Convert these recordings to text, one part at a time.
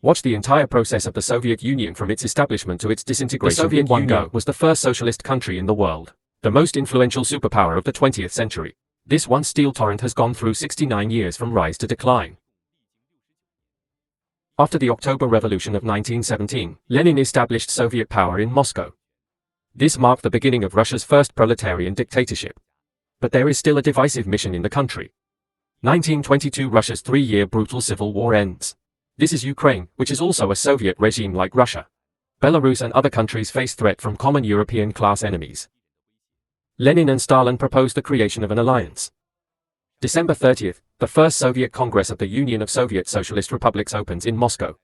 Watch the entire process of the Soviet Union from its establishment to its disintegration. The Soviet Union was the first socialist country in the world, the most influential superpower of the 20th century. This once steel torrent has gone through 69 years from rise to decline. After the October Revolution of 1917, Lenin established Soviet power in Moscow. This marked the beginning of Russia's first proletarian dictatorship. But there is still a divisive mission in the country. 1922 Russia's 3-year brutal civil war ends. This is Ukraine, which is also a Soviet regime like Russia. Belarus and other countries face threat from common European class enemies. Lenin and Stalin proposed the creation of an alliance. December 30th, the First Soviet Congress of the Union of Soviet Socialist Republics opens in Moscow.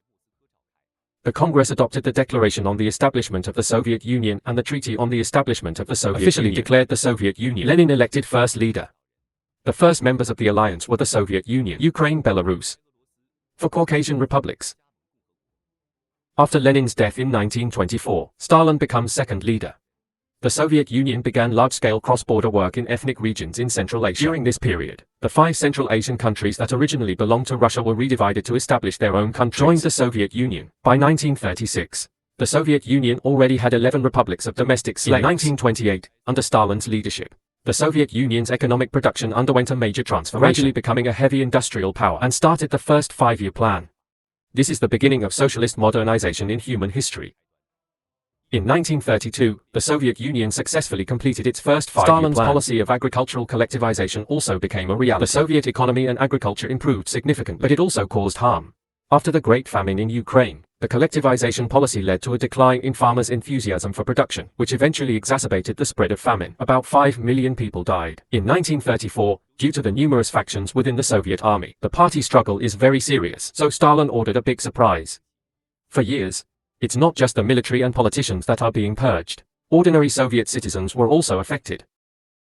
The Congress adopted the Declaration on the Establishment of the Soviet Union and the Treaty on the Establishment of the Soviet Union. Officially declared the Soviet Union. Lenin elected first leader. The first members of the alliance were the Soviet Union, Ukraine, Belarus. For Caucasian republics. After Lenin's death in 1924, Stalin becomes second leader. The Soviet Union began large-scale cross-border work in ethnic regions in Central Asia. During this period, the 5 Central Asian countries that originally belonged to Russia were redivided to establish their own countries. Joined the Soviet Union. By 1936, the Soviet Union already had 11 republics of domestic slaves. In 1928, under Stalin's leadership, the Soviet Union's economic production underwent a major transformation, gradually becoming a heavy industrial power, and started the first 5-year plan. This is the beginning of socialist modernization in human history. In 1932, the Soviet Union successfully completed its first 5-year plan. Stalin's policy of agricultural collectivization also became a reality. The Soviet economy and agriculture improved significantly, but it also caused harm. After the Great Famine in Ukraine, the collectivization policy led to a decline in farmers' enthusiasm for production, which eventually exacerbated the spread of famine. About 5 million people died. In 1934, due to the numerous factions within the Soviet army, the party struggle is very serious, so Stalin ordered a big surprise. For years, it's not just the military and politicians that are being purged. Ordinary Soviet citizens were also affected.